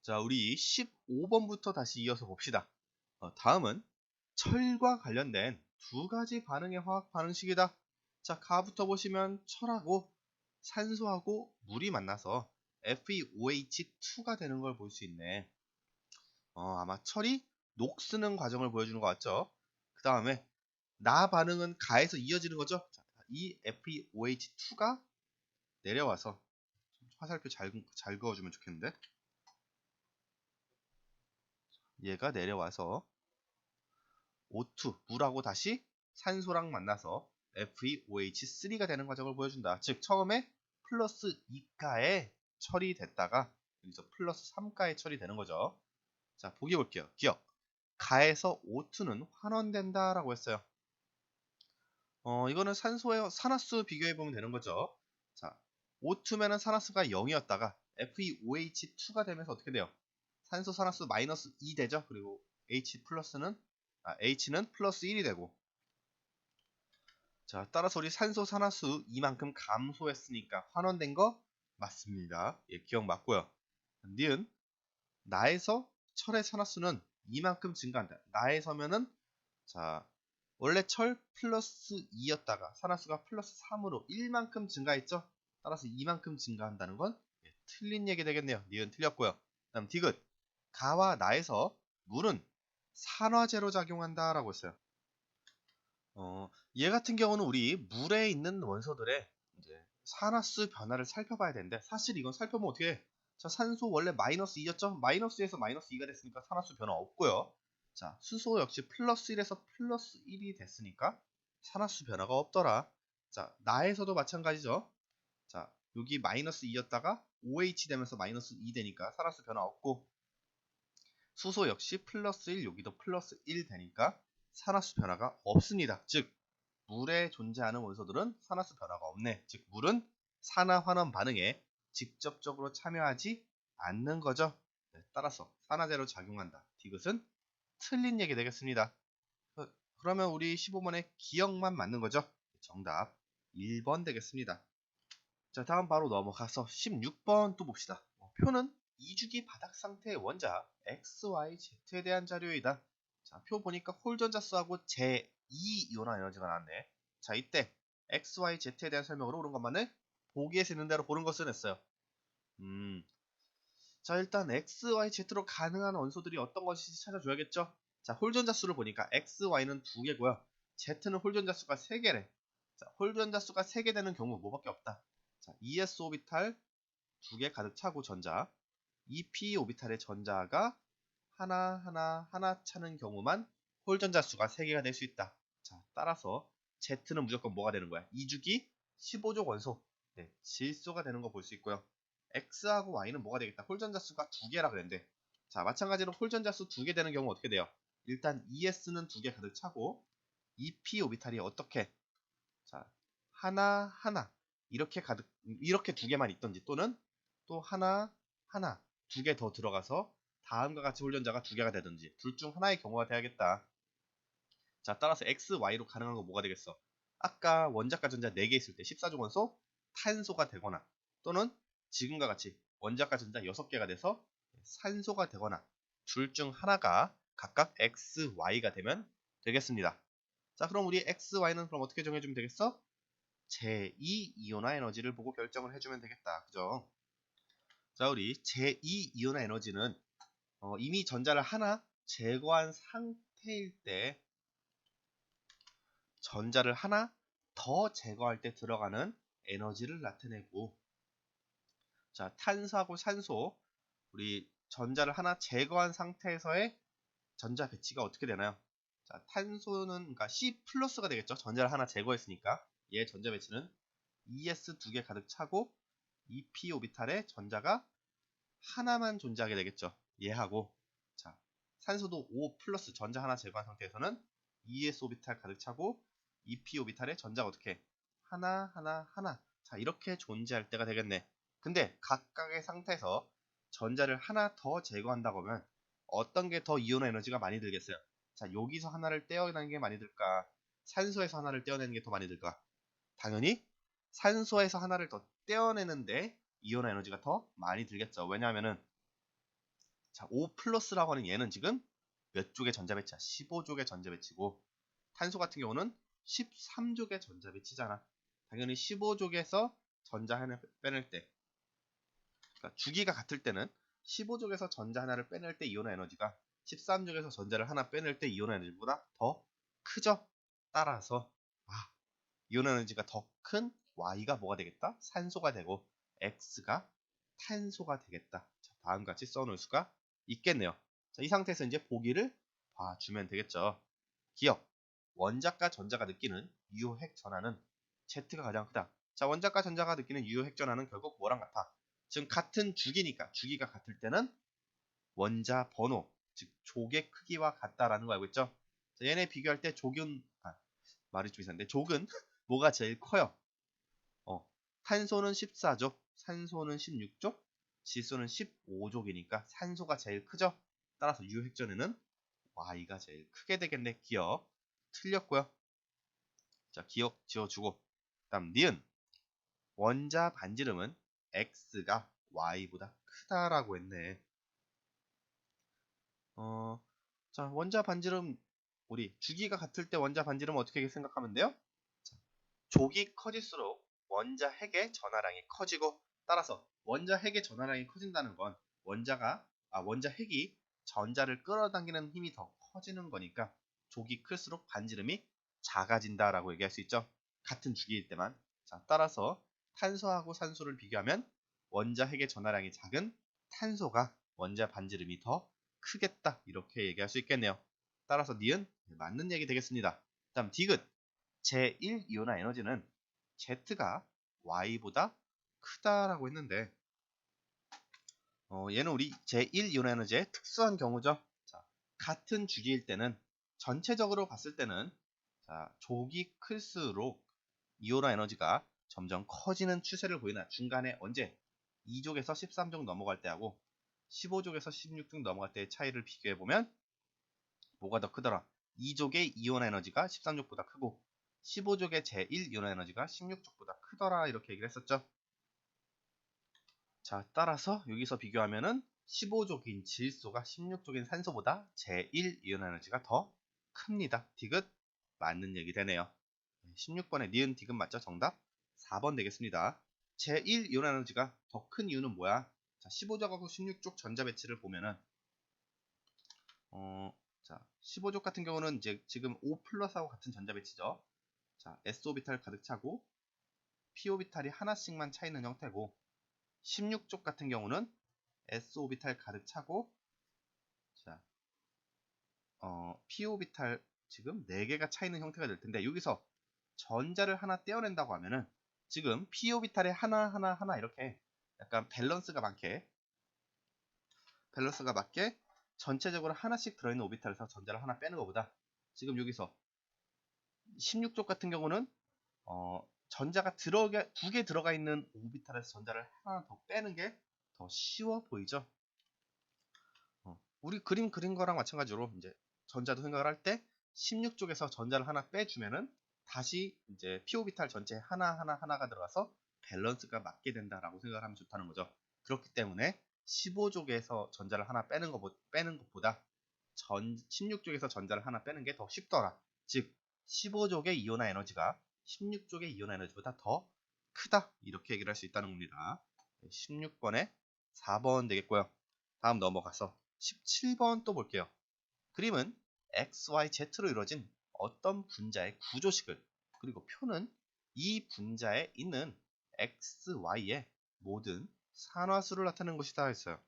자, 우리 15번부터 다시 이어서 봅시다. 다음은 철과 관련된 두 가지 반응의 화학 반응식이다. 자, 가부터 보시면 철하고 산소하고 물이 만나서 FeOH2가 되는 걸 볼 수 있네. 아마 철이 녹쓰는 과정을 보여주는 것 같죠? 그 다음에 나 반응은 가에서 이어지는 거죠? 자, 이 FeOH2가 내려와서 화살표 잘 그어주면 좋겠는데, 얘가 내려와서 O2, 물하고 다시 산소랑 만나서 FeOH3가 되는 과정을 보여준다. 즉 처음에 플러스 2가에 철이 됐다가 여기서 플러스 3가에 철이 되는 거죠. 자, 보기 볼게요. 기억. 가에서 O2는 환원된다 라고 했어요. 이거는 산소의 산화수 비교해 보면 되는 거죠. 자, O2면은 산화수가 0이었다가 FeOH2가 되면서 어떻게 돼요? 산소 산화수 마이너스 2 되죠. 그리고 H는 플러스 1이 되고, 자, 따라서 우리 산소 산화수 이만큼 감소했으니까 환원된 거 맞습니다. 예, 기억 맞고요. 니은 나에서 철의 산화수는 이만큼 증가한다. 나에서면은 자, 원래 철 플러스 2였다가 산화수가 플러스 3으로 1만큼 증가했죠. 따라서 이만큼 증가한다는 건 예, 틀린 얘기 되겠네요. 니은 틀렸고요. 다음 디귿. 가와 나에서 물은 산화제로 작용한다 라고 했어요. 얘 같은 경우는 우리 물에 있는 원소들의 이제 산화수 변화를 살펴봐야 되는데, 사실 이건 살펴보면 어떻게 해? 자, 산소 원래 마이너스 2였죠? 마이너스에서 마이너스 2가 됐으니까 산화수 변화 없고요. 자, 수소 역시 플러스 1에서 플러스 1이 됐으니까 산화수 변화가 없더라. 자, 나에서도 마찬가지죠. 자, 여기 마이너스 2였다가 OH 되면서 마이너스 2 되니까 산화수 변화 없고, 수소 역시 플러스 1, 여기도 플러스 1 되니까 산화수 변화가 없습니다. 즉 물에 존재하는 원소들은 산화수 변화가 없네. 즉 물은 산화환원 반응에 직접적으로 참여하지 않는 거죠. 네, 따라서 산화제로 작용한다. 디귿은 틀린 얘기 되겠습니다. 그러면 우리 15번의 기억만 맞는 거죠. 정답 1번 되겠습니다. 자, 다음 바로 넘어가서 16번 또 봅시다. 표는 2주기 바닥 상태의 원자 XYZ에 대한 자료이다. 자, 표 보니까 홀전자수하고 제2이온화 에너지가 나왔네. 자, 이때 XYZ에 대한 설명으로 옳은 것만을 보기에서 있는 대로 보는 것을 했어요. 자, 일단 XYZ로 가능한 원소들이 어떤 것인지 찾아줘야겠죠. 자, 홀전자수를 보니까 XY는 2개고요. Z는 홀전자수가 3개래. 자, 홀전자수가 3개 되는 경우 뭐밖에 없다. 자, ES 오비탈 2개 가득 차고 전자, EP 오비탈의 전자가 하나 차는 경우만 홀전자수가 3개가 될 수 있다. 자, 따라서 Z는 무조건 뭐가 되는 거야? 2주기 15족 원소, 네, 질소가 되는 거 볼 수 있고요. X하고 Y는 뭐가 되겠다? 홀전자수가 2개라 그랬는데, 자, 마찬가지로 홀전자수 2개 되는 경우 어떻게 돼요? 일단 ES는 2개 가득 차고 EP 오비탈이 어떻게, 자, 하나 이렇게 2개만 있던지, 또는 또 하나 2개 더 들어가서 다음과 같이 홀전자가 2개가 되든지 둘 중 하나의 경우가 돼야겠다. 자, 따라서 X, Y로 가능한 거 뭐가 되겠어? 아까 원자과 전자 4개 있을 때 14족 원소 탄소가 되거나, 또는 지금과 같이 원자과 전자 6개가 돼서 산소가 되거나, 둘 중 하나가 각각 X, Y가 되면 되겠습니다. 자, 그럼 우리 X, Y는 그럼 어떻게 정해주면 되겠어? 제2이온화 에너지를 보고 결정을 해주면 되겠다. 그죠? 자, 우리 제2이온화 에너지는 이미 전자를 하나 제거한 상태일 때, 전자를 하나 더 제거할 때 들어가는 에너지를 나타내고, 자, 탄소하고 산소, 우리 전자를 하나 제거한 상태에서의 전자 배치가 어떻게 되나요? 자, 탄소는 그러니까 C 플러스가 되겠죠. 전자를 하나 제거했으니까 얘 전자 배치는 ES 2개 가득 차고 EP 오비탈에 전자가 하나만 존재하게 되겠죠. 얘하고, 자, 산소도 O 플러스 전자 하나 제거한 상태에서는 ES 오비탈 가득 차고 EP 오비탈에 전자가 어떻게 하나. 자, 이렇게 존재할 때가 되겠네. 근데 각각의 상태에서 전자를 하나 더 제거한다고 하면 어떤 게 더 이온화 에너지가 많이 들겠어요? 자, 여기서 하나를 떼어내는 게 많이 들까? 산소에서 하나를 떼어내는 게 더 많이 들까? 당연히 산소에서 하나를 더 떼어내는데 이온화 에너지가 더 많이 들겠죠. 왜냐하면은 자, O 플러스라고 하는 얘는 지금 몇 쪽의 전자 배치야? 15쪽의 전자 배치고, 탄소 같은 경우는 13쪽의 전자 배치잖아. 당연히 15쪽에서 전자 하나 빼낼 때, 그러니까 주기가 같을 때는 15쪽에서 전자 하나를 빼낼 때 이온의 에너지가 13쪽에서 전자를 하나 빼낼 때 이온의 에너지보다 더 크죠? 따라서 이온의 에너지가 더 큰 Y가 뭐가 되겠다? 산소가 되고 X가 탄소가 되겠다. 자, 다음과 같이 써놓을 수가 있겠네요. 자, 이 상태에서 이제 보기를 봐주면 되겠죠. 기억, 원자과 전자가 느끼는 유효핵 전하는 Z가 가장 크다. 자, 원자과 전자가 느끼는 유효핵 전하는 결국 뭐랑 같아? 지금 같은 주기니까 주기가 같을 때는 원자 번호, 즉 족의 크기와 같다라는 거 알고 있죠? 자, 얘네 비교할 때 족은 말이 좀 이상한데 족은 뭐가 제일 커요? 탄소는 14족, 산소는 16족, 질소는 15족이니까 산소가 제일 크죠? 따라서 유효핵전에는 Y가 제일 크게 되겠네. 기억 틀렸고요. 자, 기억 지워주고, 다음 니은, 원자 반지름은 X가 Y보다 크다라고 했네. 자, 원자 반지름, 우리 주기가 같을 때 원자 반지름 어떻게 생각하면 돼요? 자, 족이 커질수록 원자 핵의 전하량이 커지고, 따라서 원자 핵의 전하량이 커진다는 건 원자 핵이 전자를 끌어당기는 힘이 더 커지는 거니까 족이 클수록 반지름이 작아진다라고 얘기할 수 있죠. 같은 주기일 때만. 자, 따라서 탄소하고 산소를 비교하면 원자 핵의 전하량이 작은 탄소가 원자 반지름이 더 크겠다, 이렇게 얘기할 수 있겠네요. 따라서 니은 맞는 얘기 되겠습니다. 다음 디귿, 제1이온화 에너지는 Z가 Y보다 크다라고 했는데, 얘는 우리 제1이온화 에너지의 특수한 경우죠. 자, 같은 주기일 때는 전체적으로 봤을 때는 족이 클수록 이온화 에너지가 점점 커지는 추세를 보이나, 중간에 언제 2족에서 13족 넘어갈 때하고 15족에서 16족 넘어갈 때의 차이를 비교해보면 뭐가 더 크더라? 2족의 이온화 에너지가 13족보다 크고 15족의 제1 이온화 에너지가 16족보다 크더라, 이렇게 얘기를 했었죠. 자, 따라서 여기서 비교하면은 15족인 질소가 16족인 산소보다 제1 이온화 에너지가 더 큽니다. 디귿 맞는 얘기 되네요. 16번에 니은 디귿 맞죠? 정답 4번 되겠습니다. 제1 이온화 에너지가 더 큰 이유는 뭐야? 자, 15족하고 16족 전자 배치를 보면은 자, 15족 같은 경우는 이제 지금 O 플러스하고 같은 전자 배치죠. 자, S 오비탈 가득 차고 P 오비탈이 하나씩만 차 있는 형태고, 16족 같은 경우는 S 오비탈 가득 차고, 자, P 오비탈 지금 4개가 차 있는 형태가 될 텐데, 여기서 전자를 하나 떼어낸다고 하면은 지금 P 오비탈에 하나 이렇게 약간 밸런스가 맞게 전체적으로 하나씩 들어있는 오비탈에서 전자를 하나 빼는 것보다 지금 여기서 16족 같은 경우는 전자가 2개 들어가 있는 오비탈에서 전자를 하나 더 빼는 게 더 쉬워 보이죠? 우리 그림 그린 거랑 마찬가지로 이제 전자도 생각을 할 때 16쪽에서 전자를 하나 빼주면은 다시 이제 p 오비탈 전체 하나가 들어가서 밸런스가 맞게 된다라고 생각을 하면 좋다는 거죠. 그렇기 때문에 15쪽에서 전자를 하나 빼는 것보다 16쪽에서 전자를 하나 빼는 게 더 쉽더라. 즉 15쪽의 이온화 에너지가 16쪽의 이온화 에너지보다 더 크다, 이렇게 얘기를 할 수 있다는 겁니다. 16번에 4번 되겠고요. 다음 넘어가서 17번 또 볼게요. 그림은 XYZ로 이루어진 어떤 분자의 구조식을, 그리고 표는 이 분자에 있는 XY의 모든 산화수를 나타내는 것이다 했어요.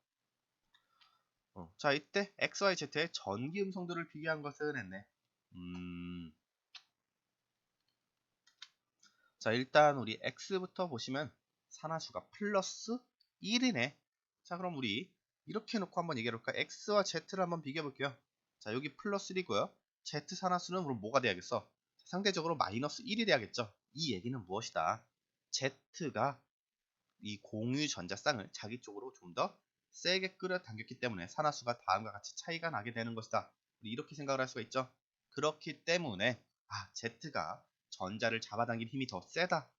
자, 이때 XYZ의 전기 음성도를 비교한 것은 했네. 자, 일단 우리 X부터 보시면 산화수가 플러스 1이네. 자, 그럼 우리 이렇게 놓고 한번 얘기해볼까? X와 Z를 한번 비교해볼게요. 자, 여기 플러스 1이고요. Z 산화수는 그럼 뭐가 돼야겠어? 상대적으로 마이너스 1이 돼야겠죠. 이 얘기는 무엇이다? Z가 이 공유 전자쌍을 자기 쪽으로 좀 더 세게 끌어당겼기 때문에 산화수가 다음과 같이 차이가 나게 되는 것이다. 우리 이렇게 생각을 할 수가 있죠. 그렇기 때문에 Z가 전자를 잡아당긴 힘이 더 세다.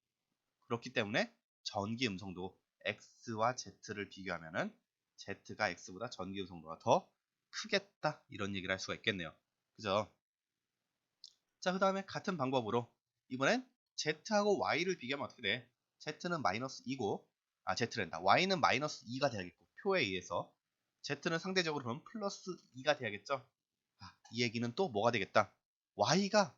그렇기 때문에 전기 음성도 X와 Z를 비교하면은 Z가 X보다 전기음 성도가 더 크겠다. 이런 얘기를 할 수가 있겠네요. 그죠? 자, 그 다음에 같은 방법으로 이번엔 Z하고 Y를 비교하면 어떻게 돼? Z는 마이너스 2고, Z랜다. Y는 마이너스 2가 돼야겠고, 표에 의해서. Z는 상대적으로 그럼 플러스 2가 돼야겠죠? 이 얘기는 또 뭐가 되겠다? Y가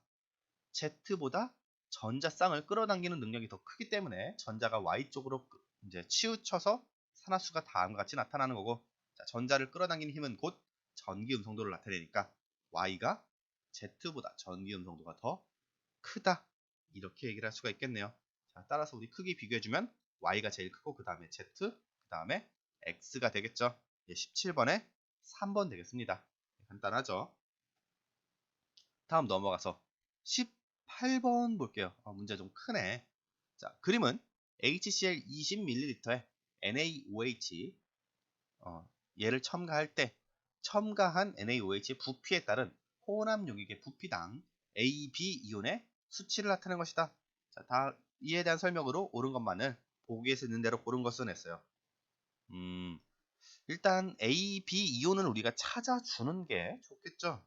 Z보다 전자쌍을 끌어당기는 능력이 더 크기 때문에 전자가 Y 쪽으로 이제 치우쳐서 산화수가 다음과 같이 나타나는 거고, 자, 전자를 끌어당기는 힘은 곧 전기 음성도를 나타내니까 Y가 Z보다 전기 음성도가 더 크다. 이렇게 얘기를 할 수가 있겠네요. 자, 따라서 우리 크기 비교해주면 Y가 제일 크고 그 다음에 Z, 그 다음에 X가 되겠죠. 17번에 3번 되겠습니다. 간단하죠. 다음 넘어가서 18번 볼게요. 문제 좀 크네. 자, 그림은 HCl 20ml에 NaOH 얘를 첨가할 때 첨가한 NaOH의 부피에 따른 혼합 용액의 부피당 A, B 이온의 수치를 나타낸 것이다. 자, 다 이에 대한 설명으로 옳은 것만을 보기에서 있는 대로 고른 것을 냈어요. 일단 A, B 이온을 우리가 찾아주는 게 좋겠죠.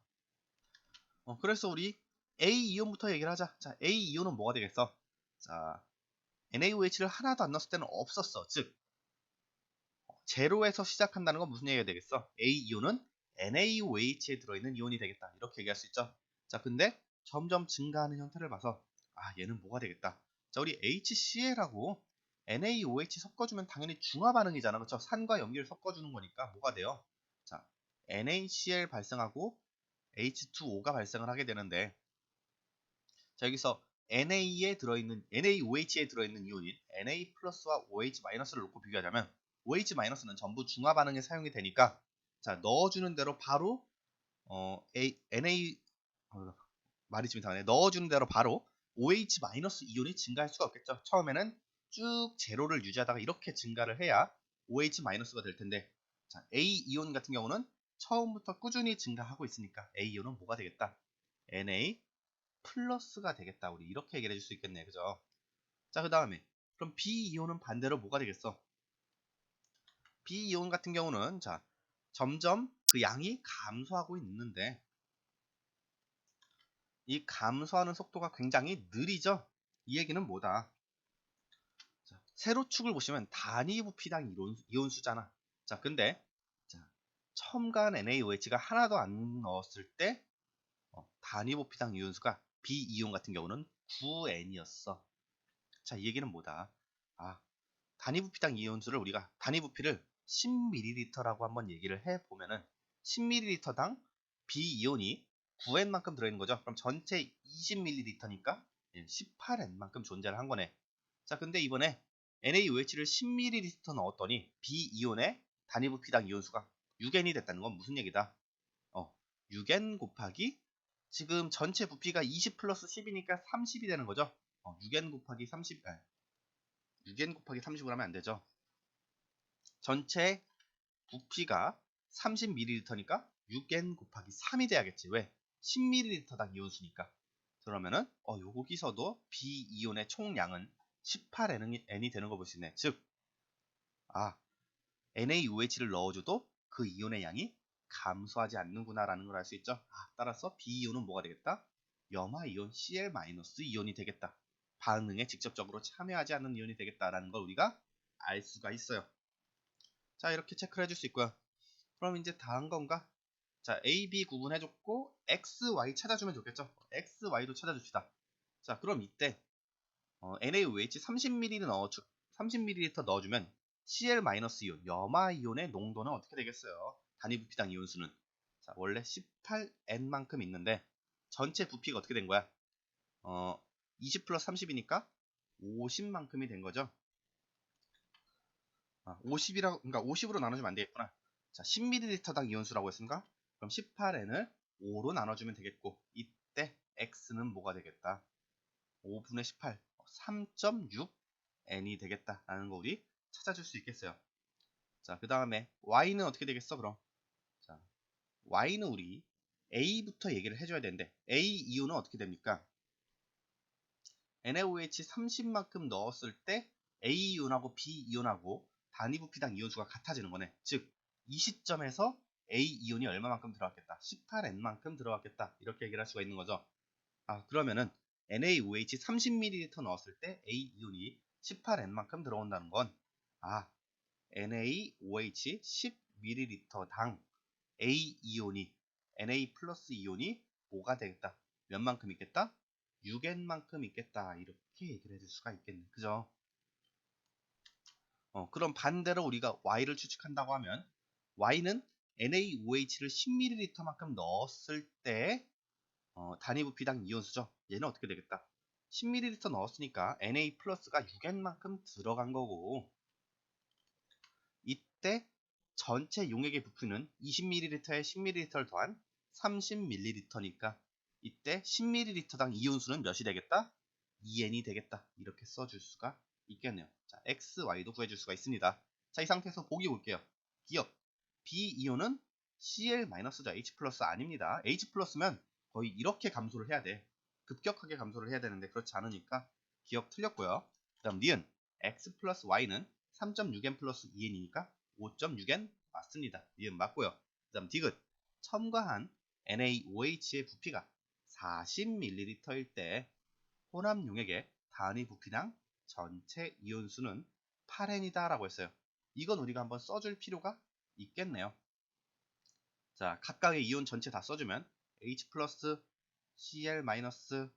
그래서 우리 A 이온부터 얘기를 하자. 자, A 이온은 뭐가 되겠어? 자, NaOH를 하나도 안 넣었을 때는 없었어. 즉, 제로에서 시작한다는 건 무슨 얘기가 되겠어? A 이온은 NaOH에 들어있는 이온이 되겠다. 이렇게 얘기할 수 있죠. 자, 근데 점점 증가하는 형태를 봐서 얘는 뭐가 되겠다. 자, 우리 HCl하고 NaOH 섞어주면 당연히 중화 반응이잖아. 그렇죠? 산과 염기를 섞어주는 거니까 뭐가 돼요? 자, NaCl 발생하고 H2O가 발생을 하게 되는데, 자, 여기서 NaOH에 들어있는 이온인 Na 플러스와 OH 마이너스를 놓고 비교하자면 OH 마이너스는 전부 중화 반응에 사용이 되니까, 자, 넣어주는 대로 바로 말이 좀 이상하네. 넣어주는 대로 바로 OH 마이너스 이온이 증가할 수가 없겠죠. 처음에는 쭉 제로를 유지하다가 이렇게 증가를 해야 OH 마이너스가 될 텐데, 자, A 이온 같은 경우는 처음부터 꾸준히 증가하고 있으니까 A 이온은 뭐가 되겠다? Na 플러스가 되겠다. 우리 이렇게 얘기를 해줄 수 있겠네. 그죠? 자, 그 다음에 그럼 B 이온은 반대로 뭐가 되겠어? B 이온 같은 경우는 자, 점점 그 양이 감소하고 있는데 이 감소하는 속도가 굉장히 느리죠? 이 얘기는 뭐다? 자, 세로축을 보시면 단위 부피당 이온 수잖아. 자, 근데 자, 첨가한 NaOH가 하나도 안 넣었을 때 단위 부피당 이온수가 B 이온 같은 경우는 9N이었어. 자, 이 얘기는 뭐다? 단위 부피당 이온수를 우리가 단위 부피를 10ml라고 한번 얘기를 해보면은 10ml당 B 이온이 9N만큼 들어있는 거죠. 그럼 전체 20ml니까 18N만큼 존재를 한 거네. 자, 근데 이번에 NaOH를 10ml 넣었더니 B 이온의 단위 부피당 이온수가 6N이 됐다는 건 무슨 얘기다? 6N 곱하기 지금 전체 부피가 20 플러스 10이니까 30이 되는 거죠. 6N 곱하기 30, 6N 곱하기 30을 하면 안 되죠. 전체 부피가 30ml니까 6N 곱하기 3이 돼야겠지. 왜? 10ml당 이온수니까. 그러면은 여기서도 B 이온의 총량은 18N이 되는 거 볼 수 있네. 즉, NaOH를 넣어줘도 그 이온의 양이 감소하지 않는구나라는 걸 알 수 있죠. 따라서 B 이온은 뭐가 되겠다? 염화 이온 Cl-이온이 되겠다. 반응에 직접적으로 참여하지 않는 이온이 되겠다라는 걸 우리가 알 수가 있어요. 자, 이렇게 체크를 해줄 수 있고요. 그럼 이제 다음 건가? 자, A, B 구분해줬고 X, Y 찾아주면 좋겠죠. X, Y도 찾아줍시다. 자, 그럼 이때 NaOH 30ml 넣어주면 Cl-이온, 염화 이온의 농도는 어떻게 되겠어요? 단위 부피당 이온수는 자, 원래 18N만큼 있는데 전체 부피가 어떻게 된 거야? 20 플러스 30이니까 50만큼이 된 거죠. 그러니까 50으로 나눠주면 안 되겠구나. 자, 10ml당 이온수라고 했습니까? 그럼 18N을 5로 나눠주면 되겠고, 이때 X는 뭐가 되겠다? 5분의 18, 3.6N이 되겠다라는 거 우리 찾아줄 수 있겠어요. 자, 그 다음에 Y는 어떻게 되겠어, 그럼? 자, Y는 우리 A부터 얘기를 해줘야 되는데, A 이온은 어떻게 됩니까? NaOH 30만큼 넣었을 때 A 이온하고 B 이온하고 단위 부피당 이온수가 같아지는 거네. 즉 이 시점에서 A 이온이 얼마만큼 들어갔겠다. 18N만큼 들어갔겠다. 이렇게 얘기를 할 수가 있는 거죠. 그러면은 NaOH 30ml 넣었을 때 A 이온이 18N만큼 들어온다는 건 NaOH 10ml당 A 이온이 Na 플러스 이온이 뭐가 되겠다? 몇 만큼 있겠다? 6N만큼 있겠다. 이렇게 얘기를 해줄 수가 있겠네. 그죠? 그럼 반대로 우리가 Y를 추측한다고 하면 Y는 NaOH를 10ml만큼 넣었을 때 단위 부피당 이온수죠. 얘는 어떻게 되겠다? 10ml 넣었으니까 Na 플러스가 6N만큼 들어간 거고 이때 전체 용액의 부피는 20ml에 10ml를 더한 30ml니까 이때 10ml당 이온수는 몇이 되겠다? 2N이 되겠다. 이렇게 써줄 수가 있겠네요. 자, X, Y도 구해줄 수가 있습니다. 자, 이 상태에서 보기 볼게요. 기억, B 이온은 Cl-죠. H 플러스 아닙니다. H 플러스면 거의 이렇게 감소를 해야 돼. 급격하게 감소를 해야 되는데 그렇지 않으니까 기억 틀렸고요. 그 다음 니은 X 플러스 Y는 3.6N 플러스 2N이니까 5.6N 맞습니다. 니은 맞고요. 그 다음 디귿 첨가한 NaOH의 부피가 40ml일 때 혼합 용액의 단위 부피당 전체 이온수는 8N이다 라고 했어요. 이건 우리가 한번 써줄 필요가 있겠네요. 자, 각각의 이온 전체 다 써주면 H 플러스 Cl 마이너스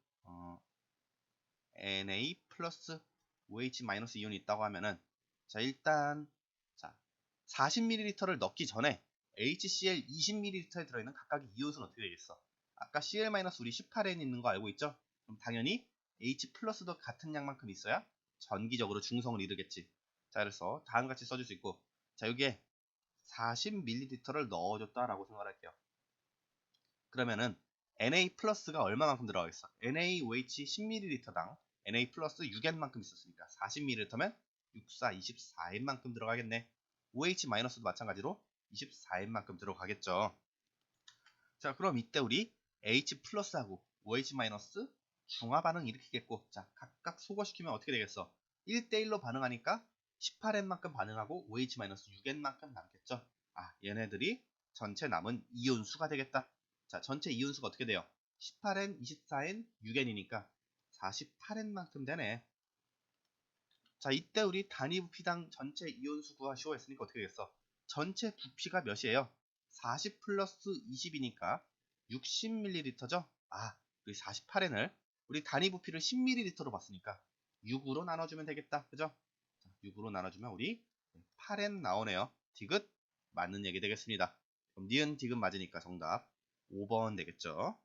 Na 플러스 OH 마이너스 이온이 있다고 하면은 자, 일단 자 40ml를 넣기 전에 HCl 20ml에 들어있는 각각의 이온수는 어떻게 되겠어? 아까 Cl 마이너스 우리 18N 있는 거 알고 있죠? 그럼 당연히 H 플러스도 같은 양만큼 있어야 전기적으로 중성을 이루겠지. 자, 그래서 다음과 같이 써줄 수 있고 자, 여기에 40ml를 넣어줬다라고 생각할게요. 그러면은 Na 플러스가 얼마만큼 들어가겠어? NaOH 10ml당 Na 플러스 6N만큼 있었으니까 40ml면 64, 24N만큼 들어가겠네. OH 마이너스도 마찬가지로 24N만큼 들어가겠죠. 자, 그럼 이때 우리 H 플러스하고 OH 마이너스 중화 반응 일으키겠고 자, 각각 소거시키면 어떻게 되겠어? 1대1로 반응하니까 18N만큼 반응하고 OH 마이너스 6N만큼 남겠죠. 얘네들이 전체 남은 이온수가 되겠다. 자, 전체 이온수가 어떻게 돼요? 18N, 24N, 6N이니까 48N만큼 되네. 자, 이때 우리 단위 부피당 전체 이온수 구하시오 했으니까 어떻게 되겠어? 전체 부피가 몇이에요? 40 플러스 20이니까 60ml죠? 우리 48N을 우리 단위 부피를 10ml로 봤으니까 6으로 나눠주면 되겠다. 그죠? 자, 6으로 나눠주면 우리 8N 나오네요. 디귿 맞는 얘기 되겠습니다. 그럼 니은 디귿 맞으니까 정답 5번 되겠죠.